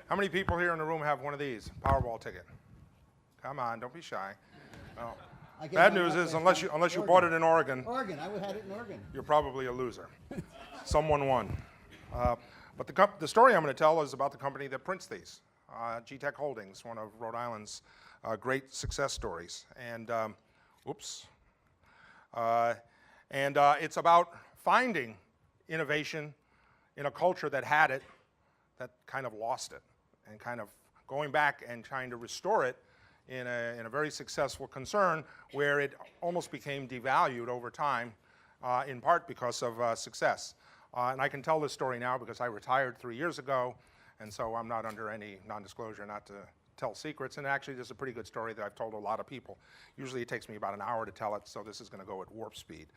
How many people here in the room have one of these? Powerball ticket. Come on, don't be shy. No. Bad news is, unless you bought it in Oregon. Oregon, I would have had it in Oregon. You're probably a loser. Someone won. But the story I'm going to tell is about the company that prints these. GTECH Holdings, one of Rhode Island's great success stories. And, it's about finding innovation in a culture that had it, that kind of lost it, and kind of going back and trying to restore it in a very successful concern where it almost became devalued over time, in part because of success. And I can tell this story now because I retired 3 years ago, and so I'm not under any non-disclosure not to tell secrets. And actually, this is a pretty good story that I've told a lot of people. Usually it takes me about an hour to tell it, so this is going to go at warp speed.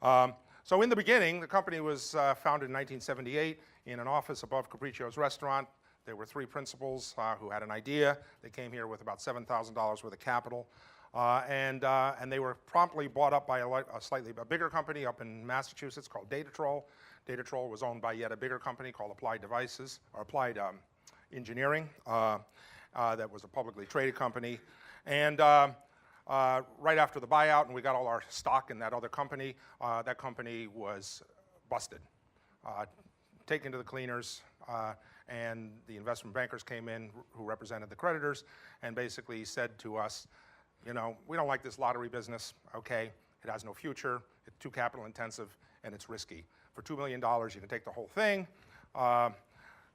So in the beginning, the company was founded in 1978 in an office above Capriccio's restaurant. There were 3 principals who had an idea. They came here with about $7,000 worth of capital. And they were promptly bought up by a slightly bigger company up in Massachusetts called Datatrol. Datatrol was owned by yet a bigger company called Applied Devices, or Applied Engineering, that was a publicly traded company. And right after the buyout, and we got all our stock in that other company, that company was busted, taken to the cleaners, and the investment bankers came in who represented the creditors and basically said to us, you know, we don't like this lottery business, okay? It has no future, it's too capital intensive, and it's risky. For $2 million, you can take the whole thing.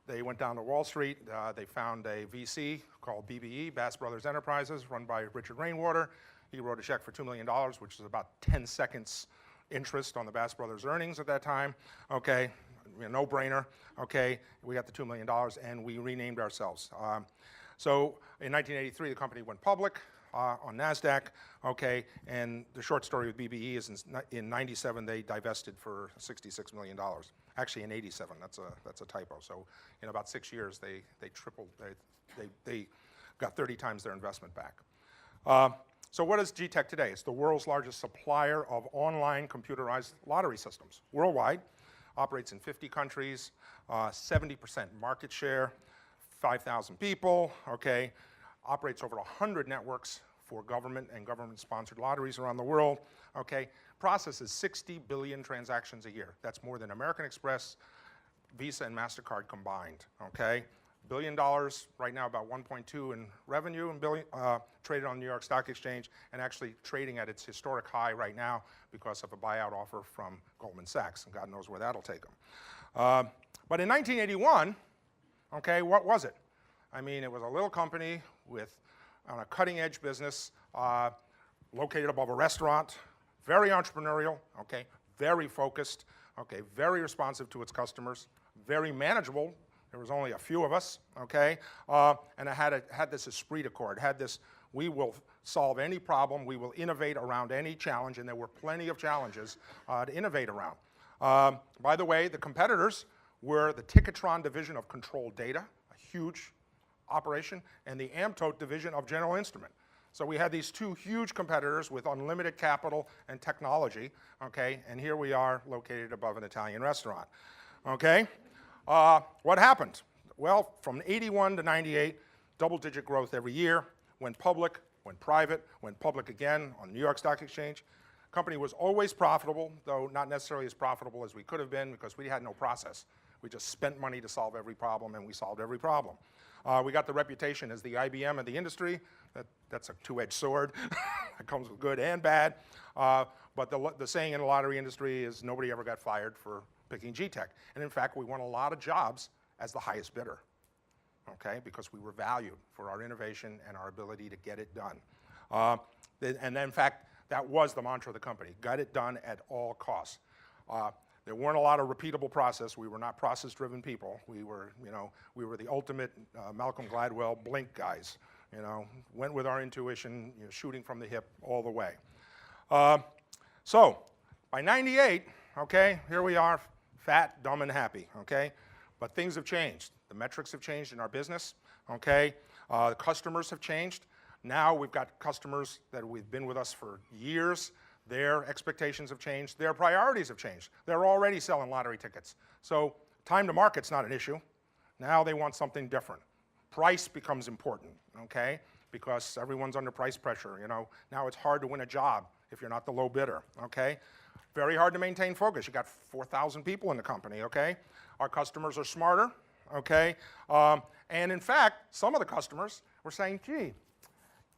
They went down to Wall Street. They found a VC called BBE, Bass Brothers Enterprises, run by Richard Rainwater. He wrote a check for $2 million, which is about 10 seconds interest on the Bass Brothers earnings at that time. Okay, no-brainer. Okay, we got the $2 million, and we renamed ourselves. So in 1983, the company went public on NASDAQ, okay, and the short story with BBE is in 97 they divested for $66 million. Actually in 87, that's a typo. So in about 6 years they tripled, they got 30 times their investment back. So what is GTECH today? It's the world's largest supplier of online computerized lottery systems worldwide. Operates in 50 countries, 70% market share, 5,000 people, okay. Operates over 100 networks for government and government-sponsored lotteries around the world, okay. Processes 60 billion transactions a year. That's more than American Express, Visa, and MasterCard combined, okay. $1 billion, right now about 1.2 in revenue, and traded on the New York Stock Exchange, and actually trading at its historic high right now because of a buyout offer from Goldman Sachs, and God knows where that'll take them. But in 1981, okay, what was it? I mean, it was a little company on a cutting-edge business, located above a restaurant, very entrepreneurial, okay, very focused, okay, very responsive to its customers, very manageable. There was only a few of us, okay, and it had this esprit de corps. It had this, we will solve any problem, we will innovate around any challenge, and there were plenty of challenges to innovate around. By the way, the competitors were the Ticketron division of Control Data, a huge operation, and the Amtote division of General Instrument. So we had these 2 huge competitors with unlimited capital and technology, okay, and here we are located above an Italian restaurant, okay. What happened? Well, from 81 to 98, double-digit growth every year, went public, went private, went public again on the New York Stock Exchange. Company was always profitable, though not necessarily as profitable as we could have been because we had no process. We just spent money to solve every problem, and we solved every problem. We got the reputation as the IBM of the industry. That's a two-edged sword. It comes with good and bad. But the saying in the lottery industry is nobody ever got fired for picking GTECH. And in fact, we won a lot of jobs as the highest bidder, okay, because we were valued for our innovation and our ability to get it done. And then, in fact, that was the mantra of the company, got it done at all costs. There weren't a lot of repeatable process. We were not process-driven people. We were the ultimate Malcolm Gladwell blink guys. Went with our intuition, shooting from the hip all the way. So by 98, okay, here we are, fat, dumb, and happy, okay? But things have changed. The metrics have changed in our business, okay? The customers have changed. Now we've got customers that have been with us for years. Their expectations have changed. Their priorities have changed. They're already selling lottery tickets. So time to market's not an issue. Now they want something different. price becomes important, okay? Because everyone's under price pressure, you know. Now it's hard to win a job if you're not the low bidder, okay? Very hard to maintain focus. You got 4,000 people in the company, okay? Our customers are smarter, okay? And in fact, some of the customers were saying, gee,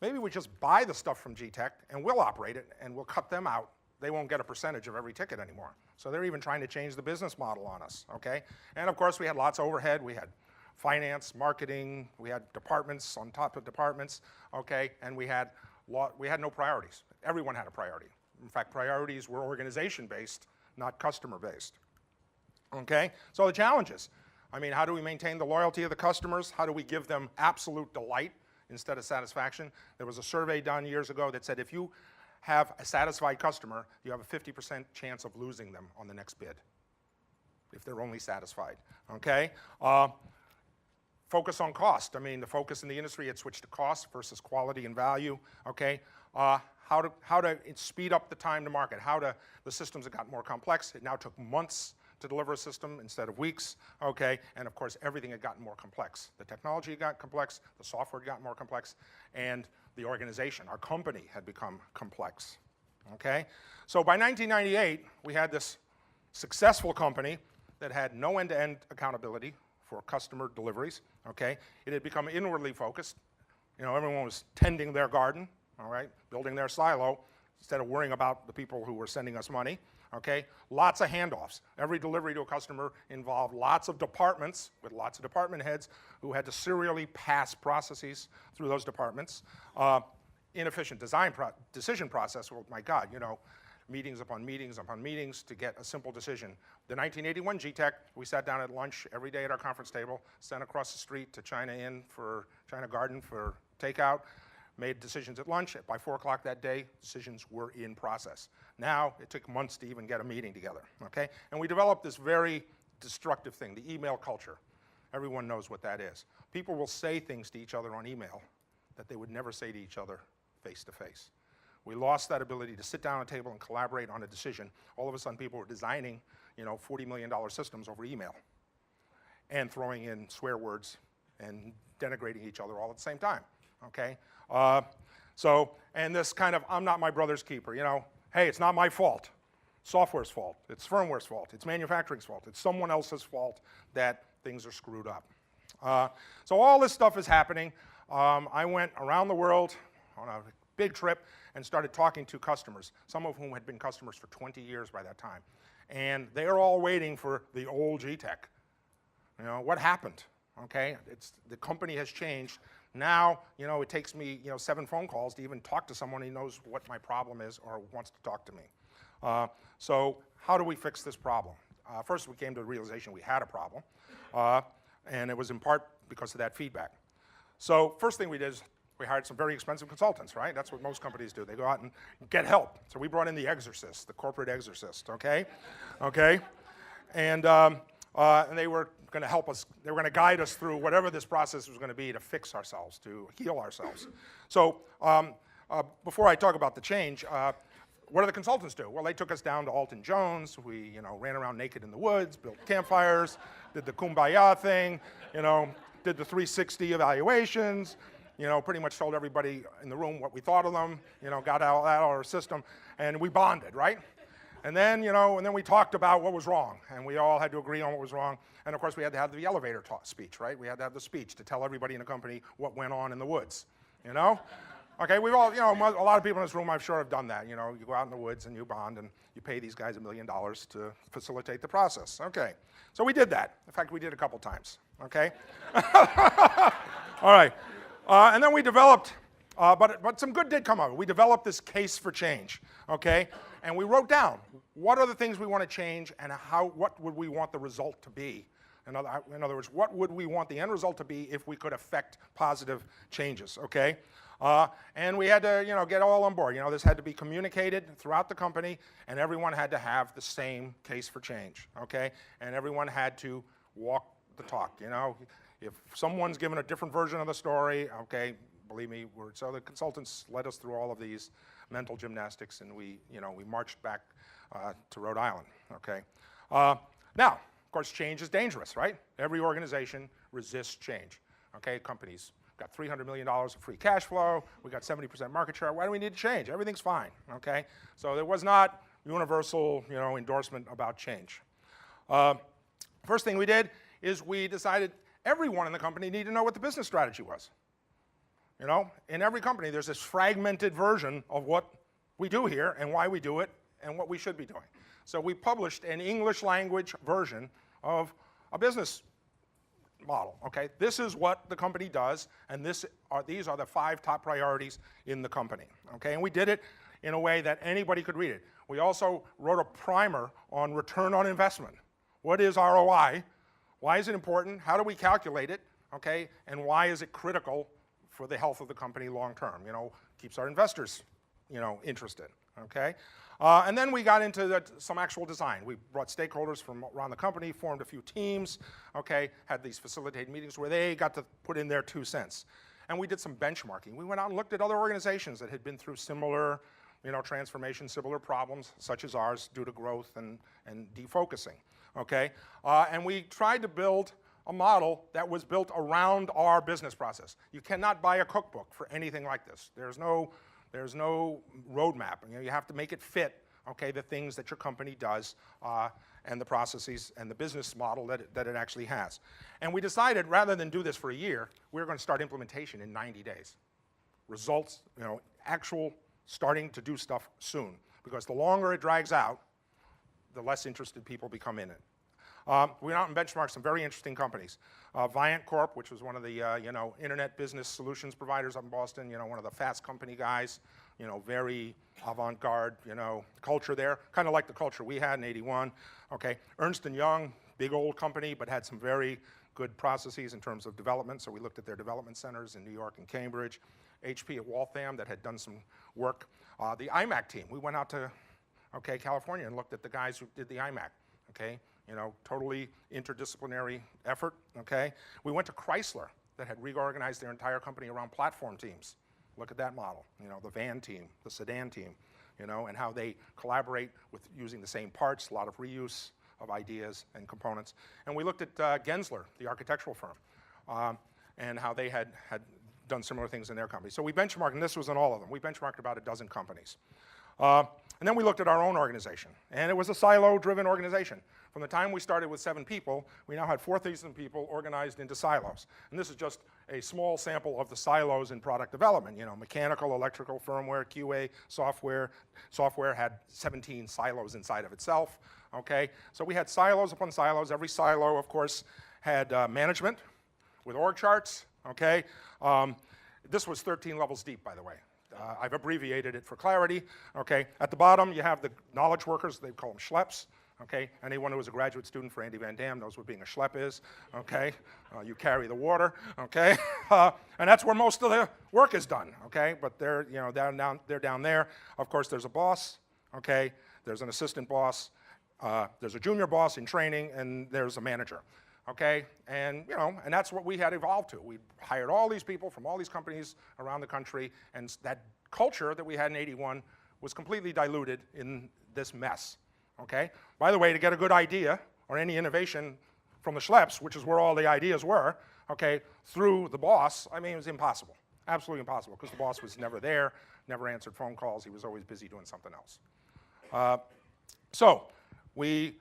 maybe we just buy the stuff from GTECH and we'll operate it and we'll cut them out. They won't get a percentage of every ticket anymore. So they're even trying to change the business model on us, okay? And of course, we had lots of overhead. We had finance, marketing, we had departments on top of departments, okay? And we had no priorities. Everyone had a priority. In fact, priorities were organization-based, not customer-based, okay? So the challenges, I mean, how do we maintain the loyalty of the customers? How do we give them absolute delight instead of satisfaction? There was a survey done years ago that said if you have a satisfied customer, you have a 50% chance of losing them on the next bid, if they're only satisfied, okay? Focus on cost. I mean, the focus in the industry had switched to cost versus quality and value, okay? How to speed up the time to market, the systems have got more complex. It now took months to deliver a system instead of weeks, okay? And of course, everything had gotten more complex. The technology got complex, the software got more complex, and the organization, our company, had become complex, okay? So by 1998, we had this successful company that had no end-to-end accountability for customer deliveries, okay? It had become inwardly focused. You know, everyone was tending their garden, all right, building their silo, instead of worrying about the people who were sending us money, okay? Lots of handoffs. Every delivery to a customer involved lots of departments with lots of department heads who had to serially pass processes through those departments. Inefficient decision process, well, my God, you know, meetings upon meetings upon meetings to get a simple decision. The 1981 GTECH, we sat down at lunch every day at our conference table, sent across the street to China Garden for takeout, made decisions at lunch. By 4 o'clock that day, decisions were in process. Now, it took months to even get a meeting together, okay? And we developed this very destructive thing, the email culture. Everyone knows what that is. People will say things to each other on email that they would never say to each other face to face. We lost that ability to sit down at a table and collaborate on a decision. All of a sudden, people were designing, you know, $40 million systems over email and throwing in swear words and denigrating each other all at the same time, okay? And this kind of, I'm not my brother's keeper, you know, hey, it's not my fault. Software's fault, it's firmware's fault, it's manufacturing's fault, it's someone else's fault that things are screwed up. So all this stuff is happening. I went around the world on a big trip and started talking to customers, some of whom had been customers for 20 years by that time. And they're all waiting for the old GTECH. You know, what happened, okay? The company has changed. Now, you know, it takes me, you know, 7 phone calls to even talk to someone who knows what my problem is or wants to talk to me. So how do we fix this problem? First, we came to the realization we had a problem, and it was in part because of that feedback. So first thing we did is we hired some very expensive consultants, right? That's what most companies do. They go out and get help. So we brought in the exorcist, the corporate exorcist, okay? Okay? And they were going to help us. They were going to guide us through whatever this process was going to be to fix ourselves, to heal ourselves. So before I talk about the change, what do the consultants do? Well, they took us down to Alton Jones. We, you know, ran around naked in the woods, built campfires, did the kumbaya thing, you know, did the 360 evaluations, you know, pretty much told everybody in the room what we thought of them, you know, got out of our system, and we bonded, right? And then, you know, and then we talked about what was wrong, and we all had to agree on what was wrong. And of course, we had to have the elevator speech, right? We had to have the speech to tell everybody in the company what went on in the woods, you know? Okay, we've all, you know, a lot of people in this room, I'm sure, have done that. You know, you go out in the woods and you bond and you pay these guys $1 million to facilitate the process. Okay, so we did that. In fact, we did a couple times, okay? All right, and then we developed, but some good did come of it. We developed this case for change, okay? And we wrote down what are the things we want to change and what would we want the result to be. In other words, what would we want the end result to be if we could affect positive changes, okay? And we had to, you know, get all on board. You know, this had to be communicated throughout the company, and everyone had to have the same case for change, okay? And everyone had to walk the talk, you know? If someone's given a different version of the story, okay, believe me, so the consultants led us through all of these mental gymnastics, and we, you know, we marched back to Rhode Island, okay? Now, of course, change is dangerous, right? Every organization resists change, Okay, companies got $300 million of free cash flow, we got 70% market share, why do we need to change? Everything's fine, okay? So there was not universal, endorsement about change. First thing we did is we decided everyone in the company needed to know what the business strategy was. In every company there's this fragmented version of what we do here and why we do it and what we should be doing. So we published an English language version of a business model, okay? This is what the company does, and these are the 5 top priorities in the company, okay? And we did it in a way that anybody could read it. We also wrote a primer on return on investment. What is ROI? Why is it important? How do we calculate it, okay? And why is it critical for the health of the company long term? Keeps our investors, interested, okay? And then we got into some actual design. We brought stakeholders from around the company, formed a few teams, okay, had these facilitated meetings where they got to put in their 2 cents. And we did some benchmarking. We went out and looked at other organizations that had been through similar, transformation, similar problems, such as ours, due to growth and defocusing, okay? And we tried to build a model that was built around our business process. You cannot buy a cookbook for anything like this. There's no roadmap. You have to make it fit, okay, the things that your company does and the processes and the business model that it actually has. And we decided, rather than do this for a year, we were going to start implementation in 90 days. Results, actual starting to do stuff soon. Because the longer it drags out, the less interested people become in it. We went out and benchmarked some very interesting companies. Viant Corp, which was one of the internet business solutions providers up in Boston, one of the fast company guys, very avant-garde, culture there, kind of like the culture we had in '81. Okay, Ernst & Young, big old company, but had some very good processes in terms of development, so we looked at their development centers in New York and Cambridge. HP at Waltham that had done some work. The iMac team, we went out to California and looked at the guys who did the iMac, okay? Totally interdisciplinary effort, okay? We went to Chrysler that had reorganized their entire company around platform teams. Look at that model, the van team, the sedan team, and how they collaborate with using the same parts, a lot of reuse of ideas and components. And we looked at Gensler, the architectural firm, and how they had done similar things in their company. So we benchmarked, and this was in all of them, we benchmarked about a dozen companies. And then we looked at our own organization, and it was a silo-driven organization. From the time we started with 7 people, we now had 4,000 people organized into silos. And this is just a small sample of the silos in product development. Mechanical, electrical, firmware, QA, software. Software had 17 silos inside of itself, okay? So we had silos upon silos. Every silo, of course, had management with org charts, okay? This was 13 levels deep, by the way. I've abbreviated it for clarity, okay? At the bottom, you have the knowledge workers, they call them schleps, okay? Anyone who was a graduate student for Andy Van Dam knows what being a schlep is, okay? You carry the water, okay? And that's where most of the work is done, okay? But they're down there. Of course, there's a boss, okay? There's an assistant boss, there's a junior boss in training, and there's a manager. Okay, and and that's what we had evolved to. We hired all these people from all these companies around the country, and that culture that we had in '81 was completely diluted in this mess. Okay, by the way, to get a good idea or any innovation from the schleps, which is where all the ideas were, okay, through the boss, I mean, it was impossible, absolutely impossible, because the boss was never there, never answered phone calls. He was always busy doing something else. So we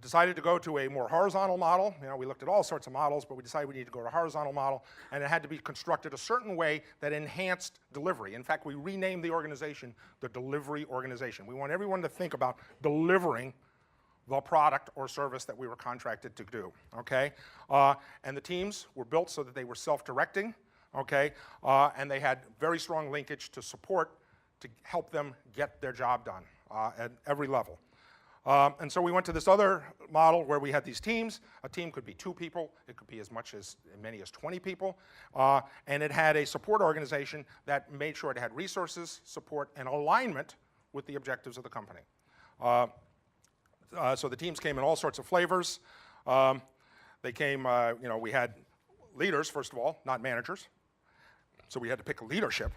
decided to go to a more horizontal model. We looked at all sorts of models, but we decided we needed to go to a horizontal model, and it had to be constructed a certain way that enhanced delivery. In fact, we renamed the organization the Delivery Organization. We want everyone to think about delivering the product or service that we were contracted to do, okay? And the teams were built so that they were self-directing, okay? And they had very strong linkage to support to help them get their job done at every level. And so we went to this other model where we had these teams. A team could be 2 people. It could be as many as 20 people. And it had a support organization that made sure it had resources, support, and alignment with the objectives of the company. So the teams came in all sorts of flavors. They came, we had leaders, first of all, not managers. So we had to pick leadership,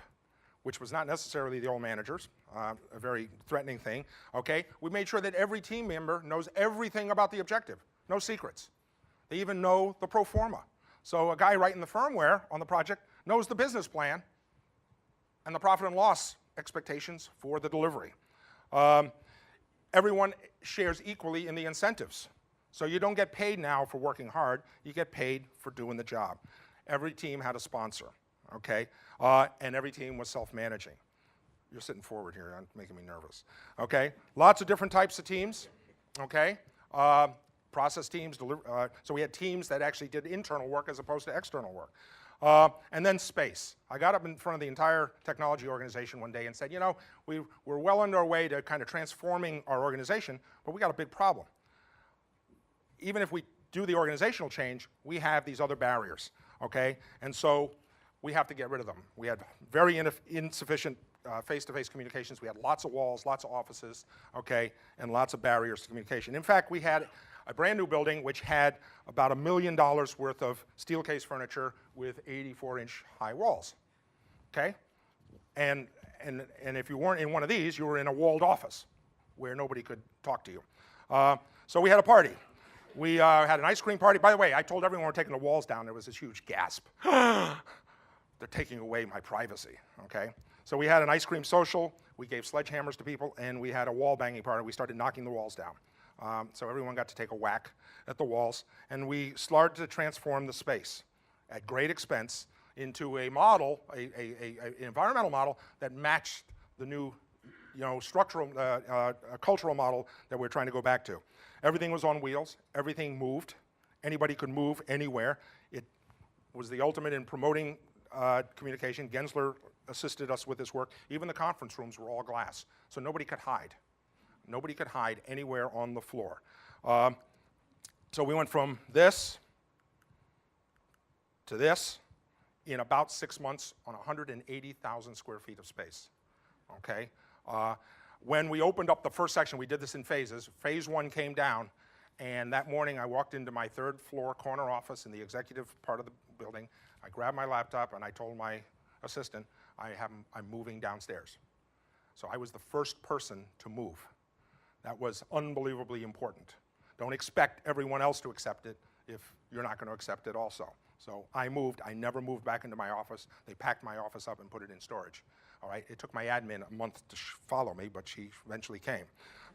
which was not necessarily the old managers, a very threatening thing, okay? We made sure that every team member knows everything about the objective, no secrets. They even know the pro forma. So a guy writing the firmware on the project knows the business plan and the profit and loss expectations for the delivery. Everyone shares equally in the incentives. So you don't get paid now for working hard, you get paid for doing the job. Every team had a sponsor, okay? And every team was self-managing. You're sitting forward here, you're making me nervous. Okay, lots of different types of teams, okay? Process teams, so we had teams that actually did internal work as opposed to external work. And then space. I got up in front of the entire technology organization one day and said, you know, we're well on our way to kind of transforming our organization, but we got a big problem. Even if we do the organizational change, we have these other barriers, okay? And so we have to get rid of them. We had very insufficient face-to-face communications. We had lots of walls, lots of offices, okay, and lots of barriers to communication. In fact, we had a brand new building which had about $1 million worth of steel case furniture with 84-inch high walls, okay? And if you weren't in one of these, you were in a walled office where nobody could talk to you. So we had a party. We had an ice cream party. By the way, I told everyone we're taking the walls down. There was this huge gasp. They're taking away my privacy, okay? So we had an ice cream social. We gave sledgehammers to people, and we had a wall banging party. We started knocking the walls down. So everyone got to take a whack at the walls, and we started to transform the space at great expense into a model, an environmental model that matched the new, structural, cultural model that we're trying to go back to. Everything was on wheels. Everything moved. Anybody could move anywhere. It was the ultimate in promoting communication. Gensler assisted us with this work. Even the conference rooms were all glass, so nobody could hide. Nobody could hide anywhere on the floor. So we went from this to this in about 6 months on 180,000 square feet of space, okay? When we opened up the first section, we did this in phases. Phase 1 came down, and that morning I walked into my 3rd floor corner office in the executive part of the building. I grabbed my laptop and I told my assistant, I'm moving downstairs. So I was the first person to move. That was unbelievably important. Don't expect everyone else to accept it if you're not going to accept it also. So I moved. I never moved back into my office. They packed my office up and put it in storage. All right, it took my admin a month to follow me, but she eventually came,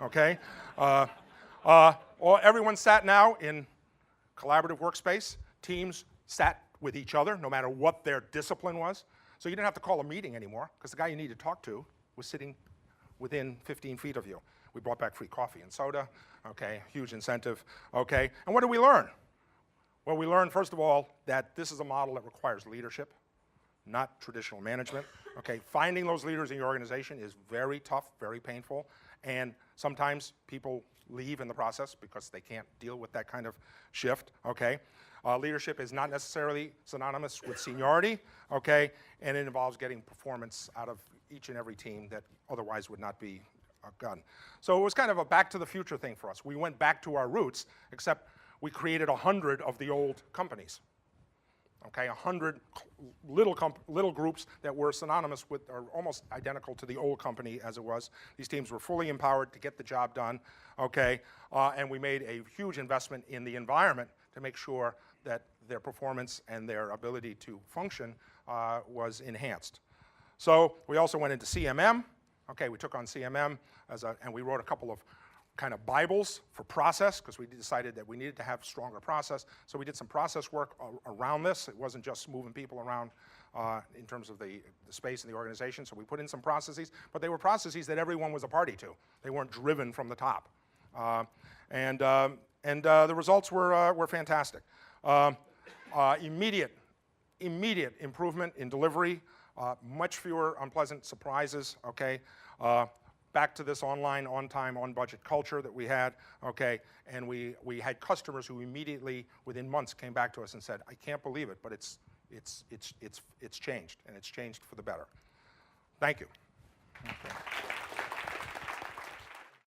okay? Everyone sat now in collaborative workspace. Teams sat with each other, no matter what their discipline was. So you didn't have to call a meeting anymore, because the guy you needed to talk to was sitting within 15 feet of you. We brought back free coffee and soda, okay, huge incentive, okay? And what did we learn? Well, we learned, first of all, that this is a model that requires leadership, not traditional management, okay? Finding those leaders in your organization is very tough, very painful, and sometimes people leave in the process because they can't deal with that kind of shift, okay? Leadership is not necessarily synonymous with seniority, okay? And it involves getting performance out of each and every team that otherwise would not be done. So it was kind of a back to the future thing for us. We went back to our roots, except we created 100 of the old companies. Okay, 100 little groups that were synonymous with, or almost identical to the old company as it was. These teams were fully empowered to get the job done, okay? And we made a huge investment in the environment to make sure that their performance and their ability to function was enhanced. So we also went into CMM. Okay, we took on CMM, and we wrote a couple of kind of Bibles for process, because we decided that we needed to have stronger process. So we did some process work around this. It wasn't just moving people around in terms of the space in the organization. So we put in some processes, but they were processes that everyone was a party to. They weren't driven from the top. And the results were fantastic. Immediate improvement in delivery, much fewer unpleasant surprises, okay? Back to this online, on-time, on-budget culture that we had, okay? And we had customers who immediately, within months, came back to us and said, I can't believe it, but it's changed, and it's changed for the better. Thank you. Okay.